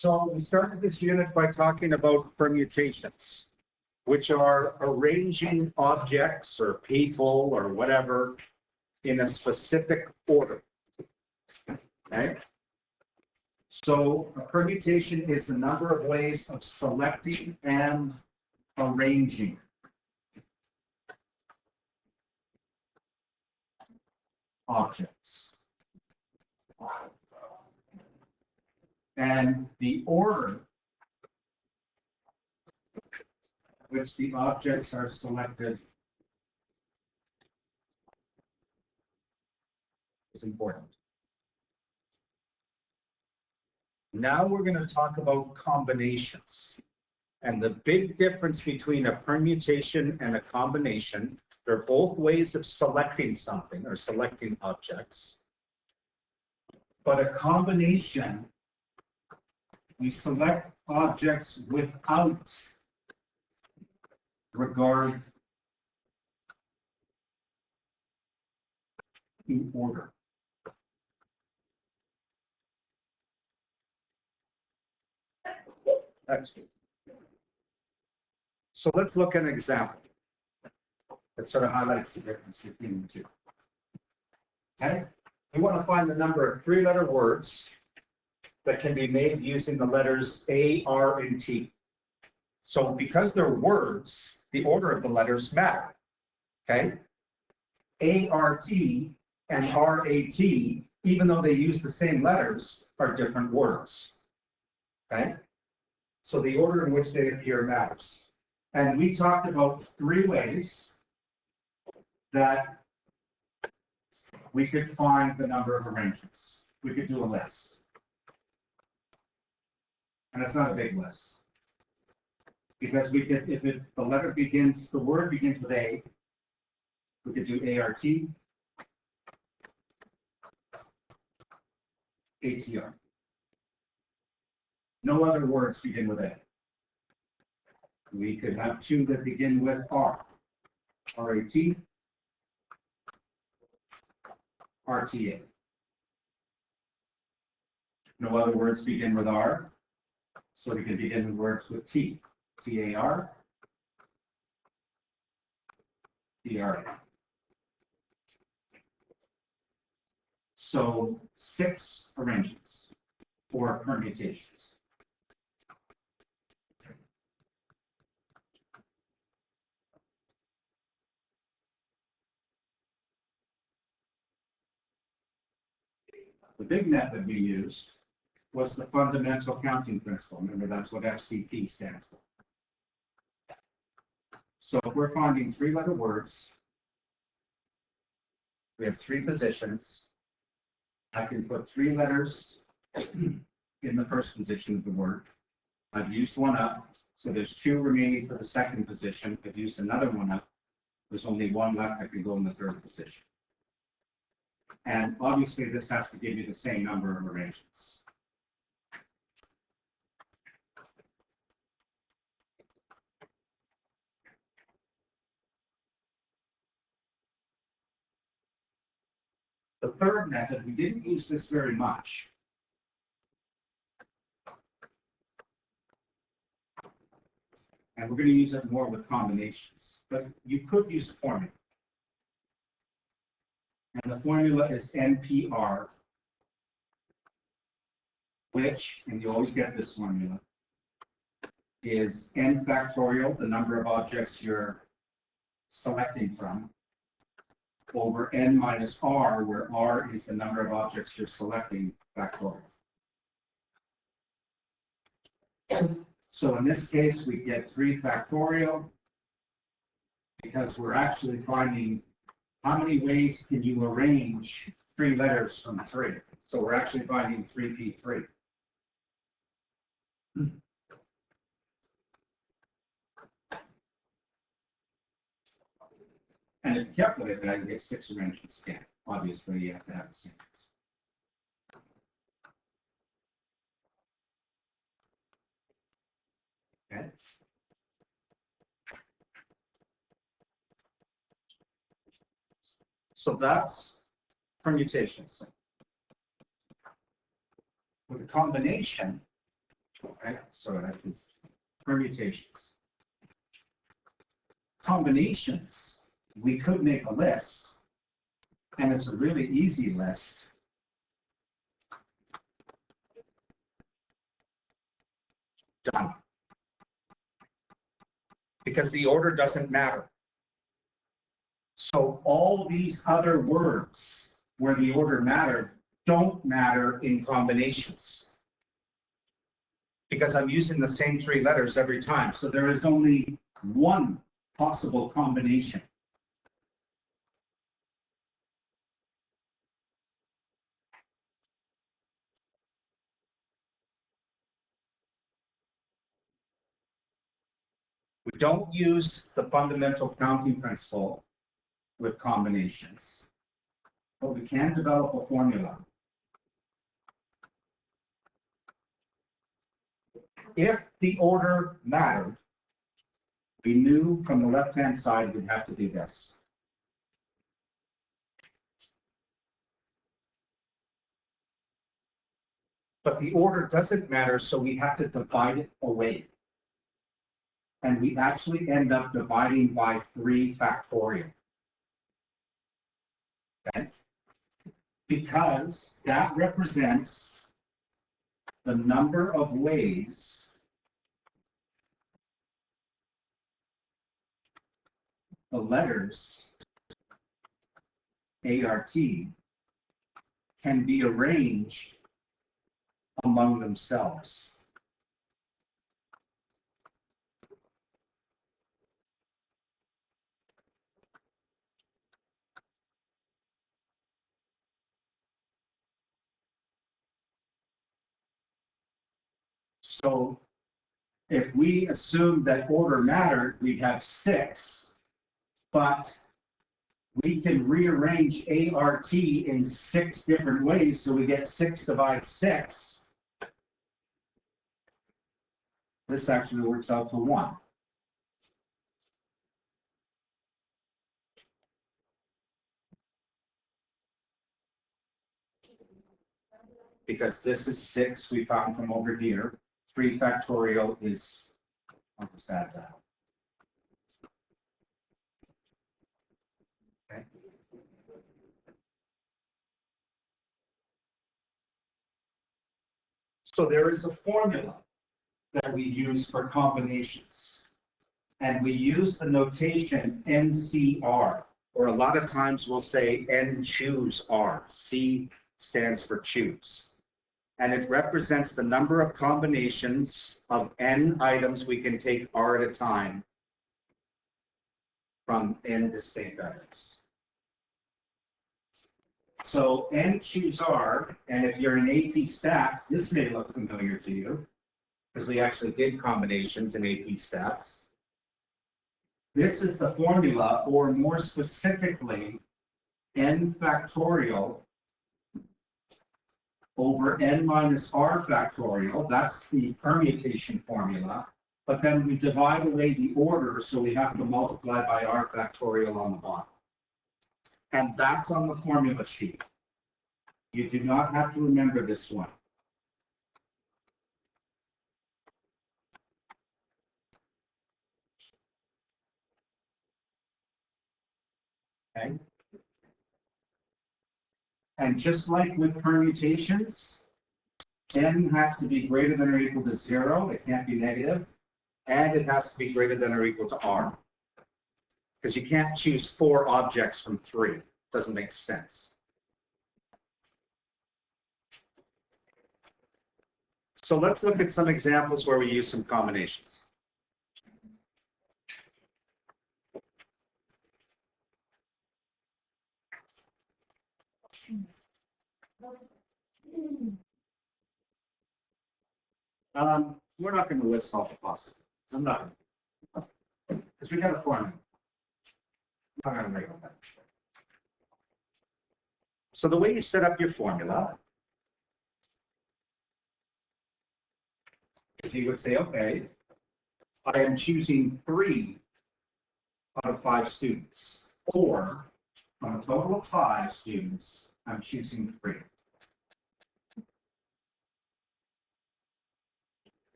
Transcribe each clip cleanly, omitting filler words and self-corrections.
So we started this unit by talking about permutations, which are arranging objects or people or whatever in a specific order. Okay? So a permutation is the number of ways of selecting and arranging objects. And the order which the objects are selected is important. Now we're going to talk about combinations. And the big difference between a permutation and a combination, they're both ways of selecting something or selecting objects. But a combination, we select objects without regard to order. That's good. So let's look at an example that sort of highlights the difference between the two. Okay? We want to find the number of three-letter words that can be made using the letters A, R, and T. So because they're words, the order of the letters matter. Okay? A-R-T and R-A-T, even though they use the same letters, are different words. Okay? So the order in which they appear matters. And we talked about three ways that we could find the number of arrangements. We could do a list. And it's not a big list. Because we could, if the letter begins, the word begins with A, we could do A-R-T, A-T-R. No other words begin with A. We could have two that begin with R, R-A-T, R-T-A. No other words begin with R, so we can begin with words with T, T-A-R, T-R-A. So 6 arrangements or permutations. The big method we used was the fundamental counting principle. Remember, that's what FCP stands for. So if we're finding three-letter words, we have 3 positions. I can put 3 letters in the first position of the word. I've used one up, so there's 2 remaining for the second position. I've used another one up. There's only 1 left. I can go in the third position. And obviously, this has to give you the same number of arrangements. The third method, we didn't use this very much. And we're going to use it more with combinations. But you could use a formula. And the formula is NPR, which, and you always get this formula, is n factorial, the number of objects you're selecting from, over n minus r, where r is the number of objects you're selecting factorial. So in this case, we get 3 factorial because we're actually finding how many ways can you arrange 3 letters from 3. So we're actually finding 3p3. And if you calculate that, you get 6 arrangements again. Obviously, you have to have the same. Okay. So that's permutations. With a combination, Okay, so that's permutations. Combinations, we could make a list, and it's a really easy list. Done. Because the order doesn't matter. So all these other words where the order mattered don't matter in combinations. Because I'm using the same 3 letters every time. So there is only one possible combination. We don't use the fundamental counting principle with combinations, but we can develop a formula. If the order mattered, we knew from the left-hand side we'd have to do this. But the order doesn't matter, so we have to divide it away. And we actually end up dividing by 3 factorial. Okay? Because that represents the number of ways the letters ART can be arranged among themselves. So if we assume that order mattered, we'd have 6, but we can rearrange ART in 6 different ways, so we get 6 divided 6. This actually works out to 1. Because this is 6 we found from over here. 3 factorial is, I'll just add that. Okay. So there is a formula that we use for combinations. And we use the notation NCR, or a lot of times we'll say N choose R. C stands for choose. And it represents the number of combinations of N items we can take R at a time from N distinct items. So N choose R, and if you're in AP Stats, this may look familiar to you, because we actually did combinations in AP Stats. This is the formula, or more specifically, N factorial over N minus R factorial. That's the permutation formula. But then we divide away the order, so we have to multiply by R factorial on the bottom. And that's on the formula sheet. You do not have to remember this one. Okay. And just like with permutations, N has to be greater than or equal to 0. It can't be negative. And it has to be greater than or equal to R. Because you can't choose 4 objects from 3. It doesn't make sense. So let's look at some examples where we use some combinations. We're not going to list all the possibilities. I'm not, because we got a formula. I'm not going to make all that. So the way you set up your formula is you would say, okay, I am choosing 3 out of 5 students, or on a total of 5 students, I'm choosing 3.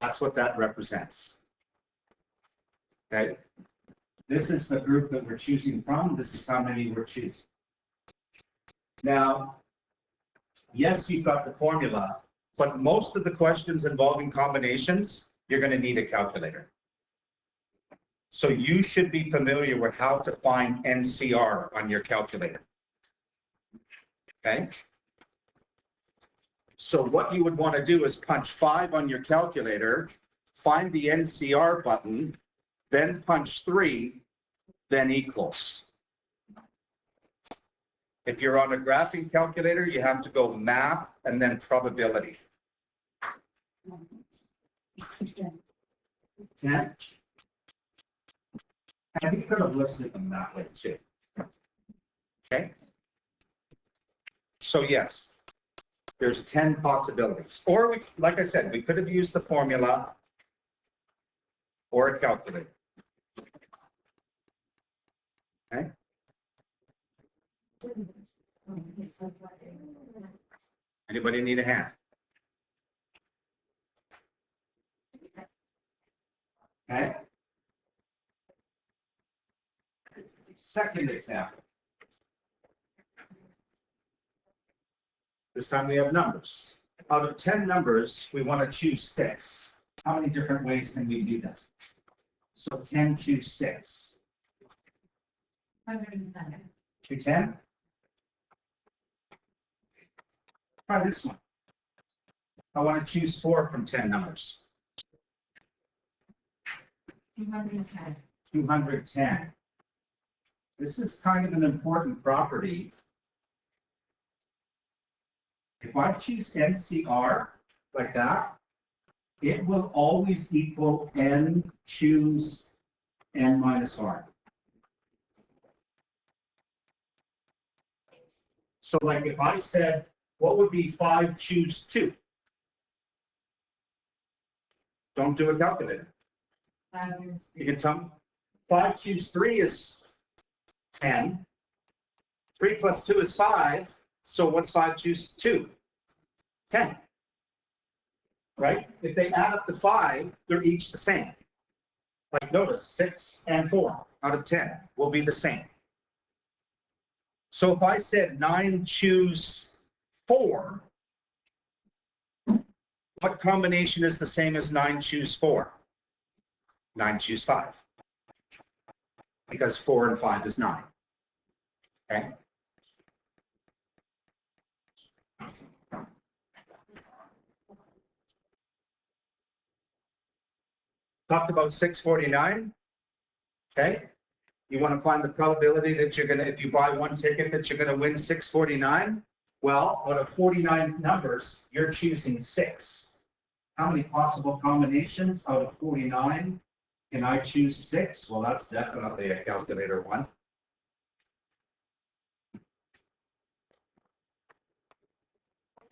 That's what that represents. Okay? This is the group that we're choosing from. This is how many we're choosing. Now, yes, you've got the formula, but most of the questions involving combinations, you're going to need a calculator. So you should be familiar with how to find NCR on your calculator. Okay? So what you would want to do is punch 5 on your calculator, find the NCR button, then punch 3, then equals. If you're on a graphing calculator, you have to go math and then probability. 10. And you could have listed them that way too. Okay. So yes, there's 10 possibilities. Or we, like I said, we could have used the formula or a calculator. Okay. Anybody need a hand? Okay. Second example. This time we have numbers. Out of 10 numbers, we want to choose 6. How many different ways can we do that? So 10, choose 6. 210? Try this one. I want to choose 4 from 10 numbers. 210. 210. This is kind of an important property. If I choose NCR like that, it will always equal n choose n minus r. So like if I said, what would be 5 choose 2? Don't do a calculator. You can tell me 5 choose 3 is 10. 3 plus 2 is 5. So what's 5 choose 2? 10. Right? If they add up to 5, they're each the same. Like notice 6 and 4 out of 10 will be the same. So if I said 9 choose 4, what combination is the same as 9 choose 4? 9 choose 5. Because 4 and 5 is 9. Okay? Talked about 649. Okay? You want to find the probability that you're going to, if you buy one ticket, that you're going to win 649? Well, out of 49 numbers, you're choosing 6. How many possible combinations out of 49 can I choose 6? Well, that's definitely a calculator one.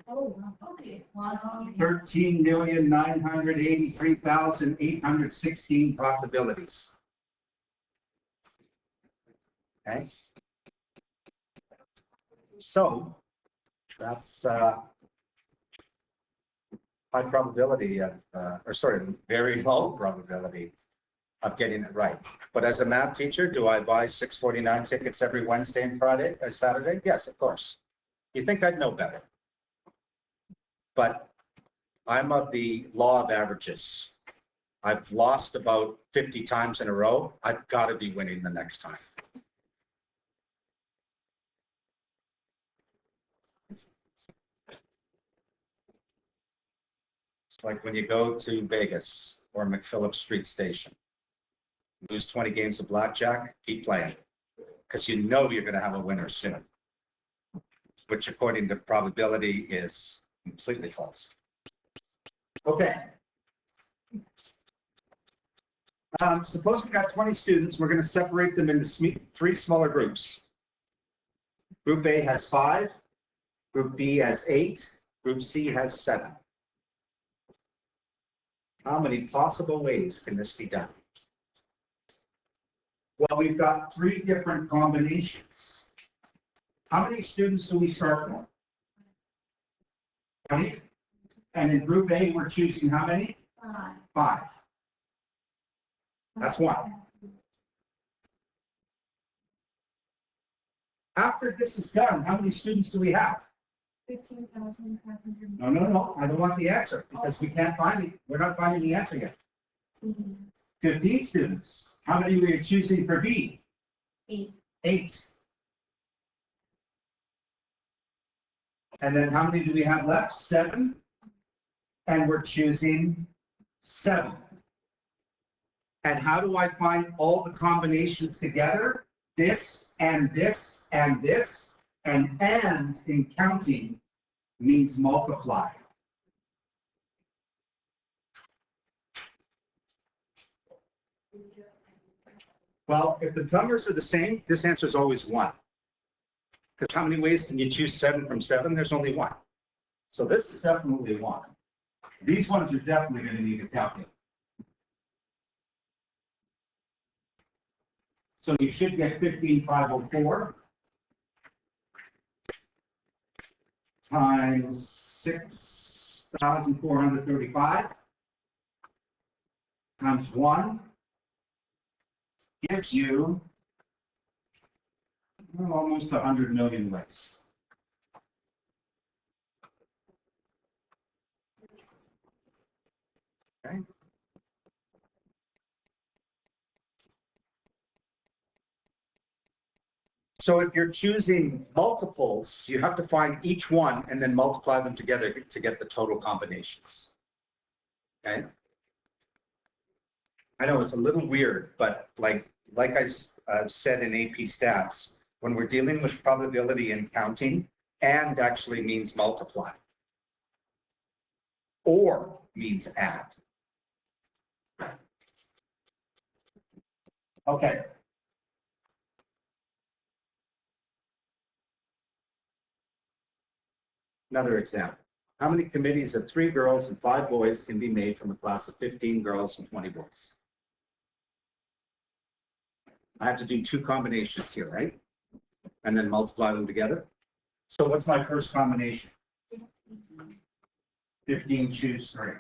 Oh, okay. 13,983,816 possibilities. Okay. So that's high probability of, or sorry, very low probability of getting it right. But as a math teacher, do I buy 649 tickets every Wednesday and Friday or Saturday? Yes, of course. You think I'd know better. But I'm of the law of averages. I've lost about 50 times in a row. I've got to be winning the next time. It's like when you go to Vegas or McPhillips Street Station. Lose 20 games of blackjack, keep playing. Because you know you're going to have a winner soon. Which according to probability is completely false. Okay. Suppose we got 20 students. We're going to separate them into 3 smaller groups. Group A has 5. Group B has 8. Group C has 7. How many possible ways can this be done? Well, we've got 3 different combinations. How many students do we start with? 20. And in group A, we're choosing how many? 5. That's 1. After this is done, how many students do we have? 15,500. No. I don't want the answer because we can't find it. We're not finding the answer yet. 15 students. How many are we choosing for B? 8. 8. And then how many do we have left? 7. And we're choosing 7. And how do I find all the combinations together? This and this and this, and in counting means multiply. Well, if the numbers are the same, this answer is always 1. Because how many ways can you choose 7 from 7? There's only 1. So this is definitely 1. These ones are definitely going to need to calculate. So you should get 15,504 times 6,435 times 1 gives you almost 100 million ways. Okay. So if you're choosing multiples, you have to find each one and then multiply them together to get the total combinations. Okay. I know it's a little weird, but like I said in AP Stats, when we're dealing with probability and counting, and actually means multiply. Or means add. Okay. Another example. How many committees of 3 girls and 5 boys can be made from a class of 15 girls and 20 boys? I have to do 2 combinations here, right? And then multiply them together. So what's my first combination? 15 choose 3.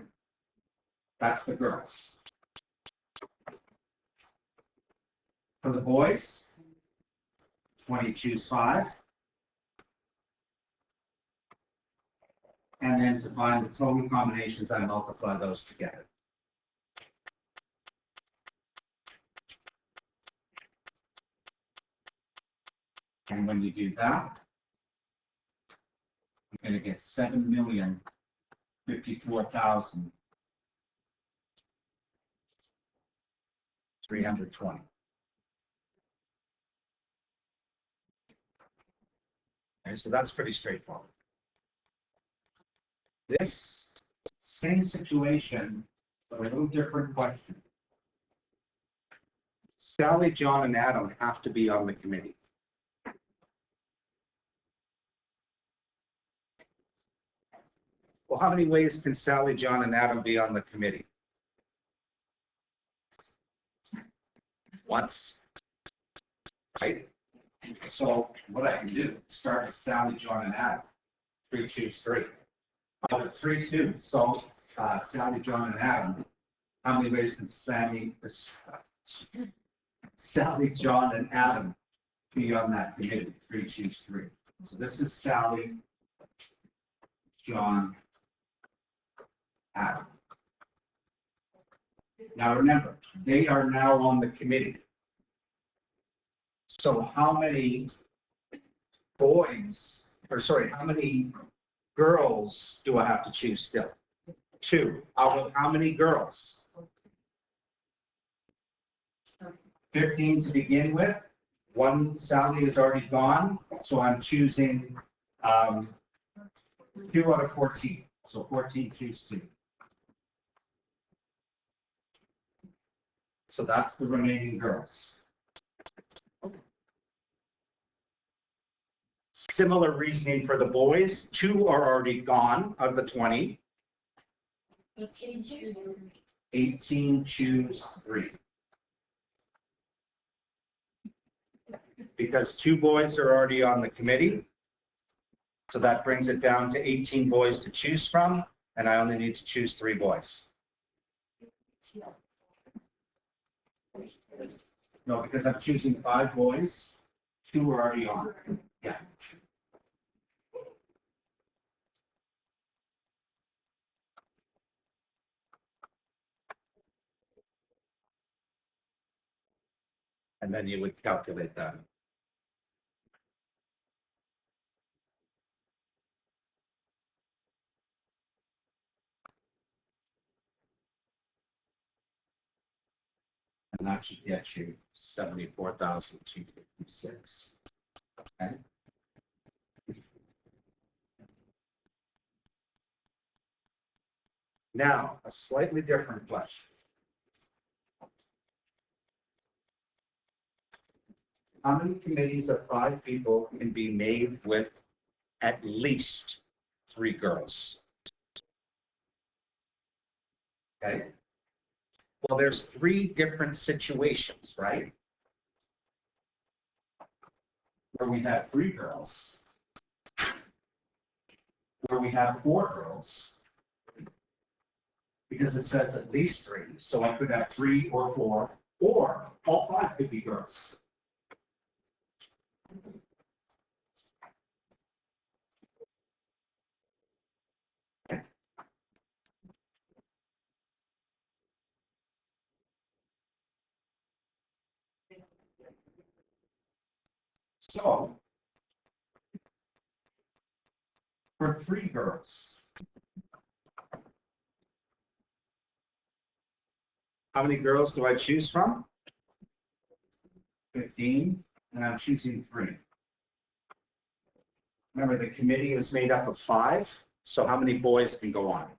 That's the girls. For the boys, 20 choose 5. And then to find the total combinations, I multiply those together. And when you do that, you're going to get 7,054,320. Okay, so that's pretty straightforward. This same situation, but a little different question. Sally, John, and Adam have to be on the committee. Well, how many ways can Sally, John, and Adam be on the committee? Once. Right? So what I can do, start with Sally, John, and Adam. 3 choose 3. Out of 3 students, so Sally, John, and Adam, how many ways can Sally, John, and Adam be on that committee? 3 choose 3. So this is Sally, John, Adam. Now remember, they are now on the committee. So how many boys, or sorry, how many girls do I have to choose still? 2. Out of how many girls? 15 to begin with. 1 Sally is already gone, so I'm choosing 2 out of 14. So 14 choose 2. So that's the remaining girls. Similar reasoning for the boys. 2 are already gone out of the 20. 18 choose 3. 18 choose 3. Because 2 boys are already on the committee. So that brings it down to 18 boys to choose from, and I only need to choose 3 boys. No, because I'm choosing 5 boys, 2 are already on. Yeah. And then you would calculate that. And that should get you 74,256. Okay. Now, a slightly different question. How many committees of 5 people can be made with at least 3 girls? Okay. Well, there's 3 different situations, right? Where we have 3 girls, where we have 4 girls, because it says at least 3, so I could have 3 or 4, or all 5 could be girls. So, for 3 girls, how many girls do I choose from? 15, and I'm choosing 3. Remember, the committee is made up of 5, so how many boys can go on?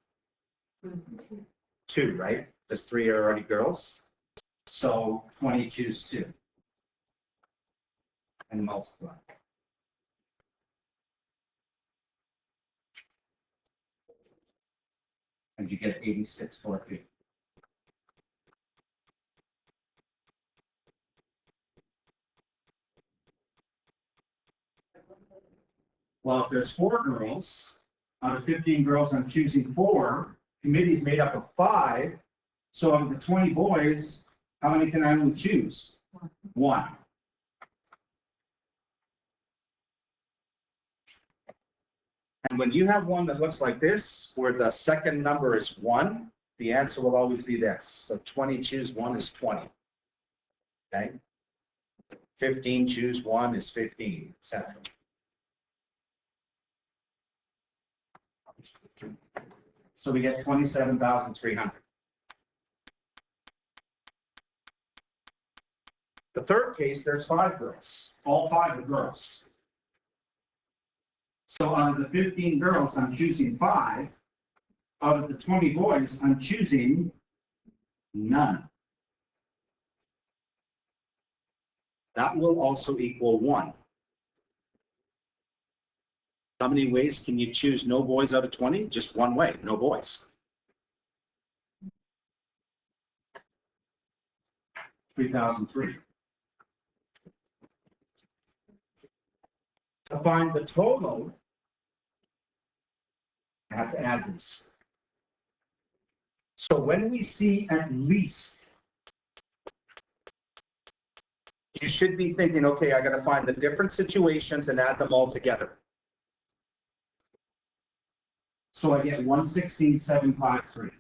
2, right? Because 3 are already girls. So 20 choose 2. And multiply. And you get 86,450. Well, if there's 4 girls, out of 15 girls, I'm choosing 4. Committee is made up of 5. So of the 20 boys, how many can I only choose? 1. And when you have one that looks like this, where the second number is 1, the answer will always be this. So 20 choose 1 is 20. Okay? 15 choose 1 is 15, etc. So we get 27,300. The third case, there's 5 girls. All 5 are girls. So out of the 15 girls, I'm choosing 5. Out of the 20 boys, I'm choosing none. That will also equal 1. How many ways can you choose no boys out of 20? Just one way, no boys. 3,003. To find the total, I have to add this. So when we see at least, you should be thinking, okay, I got to find the different situations and add them all together. So I get 116,753.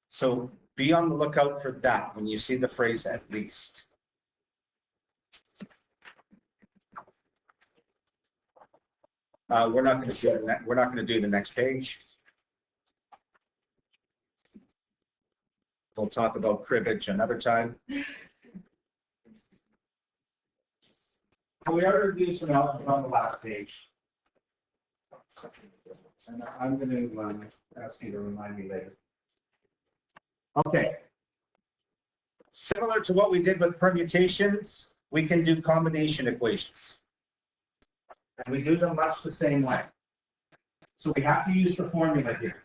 So be on the lookout for that when you see the phrase at least. We're not going to do that. We're not going to do the next page. We'll talk about cribbage another time. We already do some algebra on the last page. And I'm going to ask you to remind me later. Okay. Similar to what we did with permutations, we can do combination equations. And we do them much the same way. So we have to use the formula here.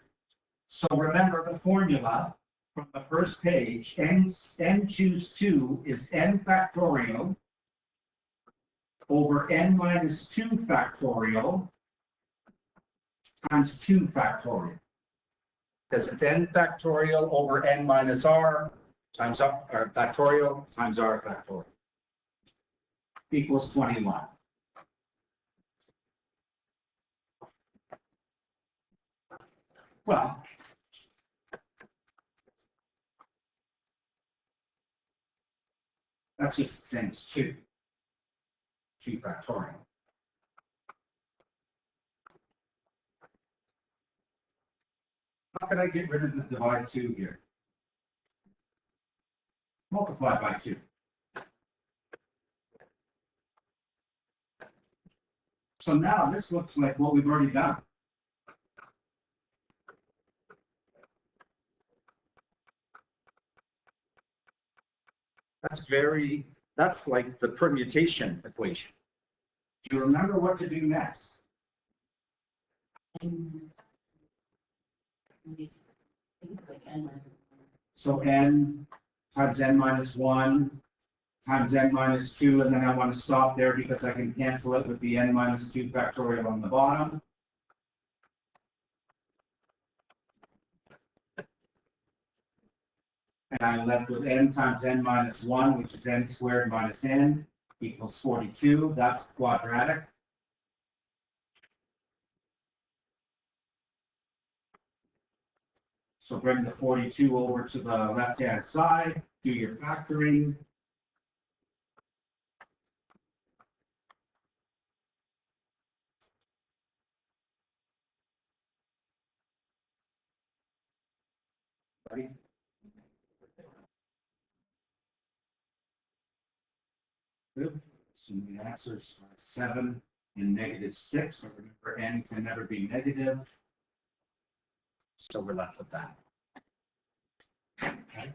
So remember the formula from the first page, n choose 2 is n factorial over n minus 2 factorial times 2 factorial. Because it's n factorial over n minus r times r, or factorial times r factorial. Equals 21. Well, that's just the same as 2. 2 factorial. How can I get rid of the divide 2 here? Multiply by 2. So now this looks like what we've already done. That's like the permutation equation. Do you remember what to do next? So n times n minus 1 times n minus 2, and then I want to stop there because I can cancel it with the n minus 2 factorial on the bottom. And I'm left with n times n minus 1, which is n squared minus n, equals 42. That's quadratic. So bring the 42 over to the left-hand side, do your factoring. Ready? Good. So the answers are 7 and negative 6. But remember, n can never be negative. So we're left with that. Okay.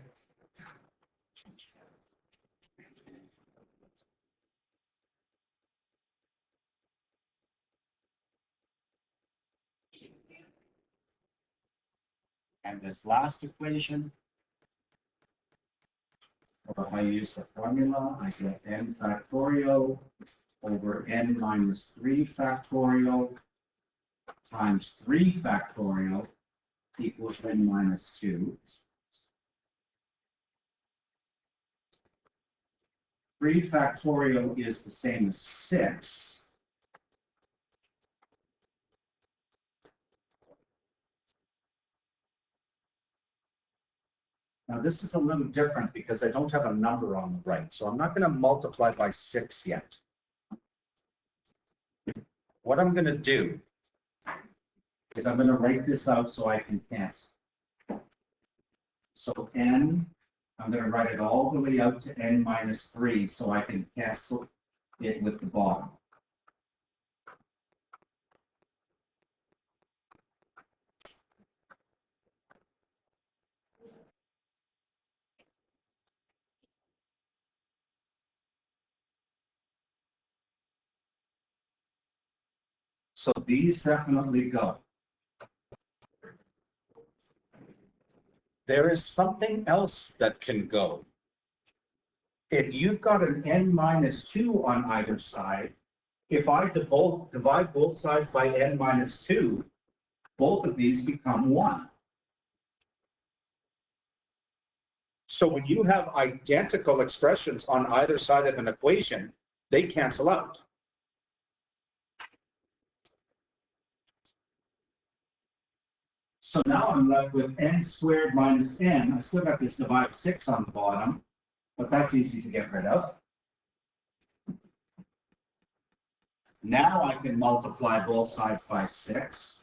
And this last equation, well, if I use the formula, I get n factorial over n minus 3 factorial times 3 factorial equals n minus 2. 3 factorial is the same as 6. Now this is a little different because I don't have a number on the right, so I'm not going to multiply by 6 yet. What I'm going to do Is I'm going to write this out so I can cancel. So n, I'm going to write it all the way out to n minus 3 so I can cancel it with the bottom. So these definitely go. There is something else that can go. If you've got an n minus 2 on either side, if I divide both sides by n minus 2, both of these become 1. So when you have identical expressions on either side of an equation, they cancel out. So now I'm left with n squared minus n. I still got this divide 6 on the bottom, but that's easy to get rid of. Now I can multiply both sides by 6.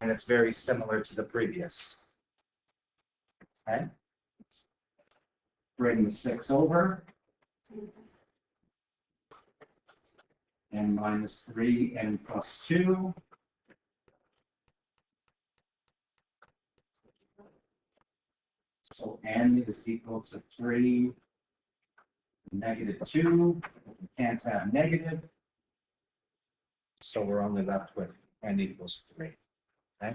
And it's very similar to the previous. Okay? Bring the 6 over. N minus 3, n plus 2. So n is equal to 3, negative 2. We can't have negative. So we're only left with n equals 3. Okay?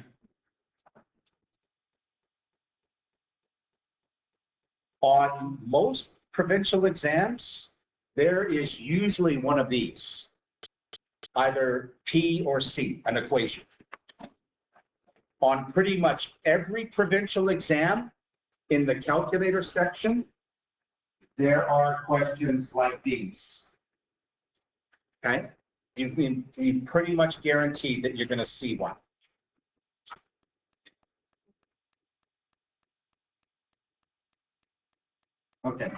On most provincial exams, there is usually one of these, either P or C, an equation. On pretty much every provincial exam, in the calculator section, there are questions like these. Okay? You pretty much guarantee that you're going to see one. Okay,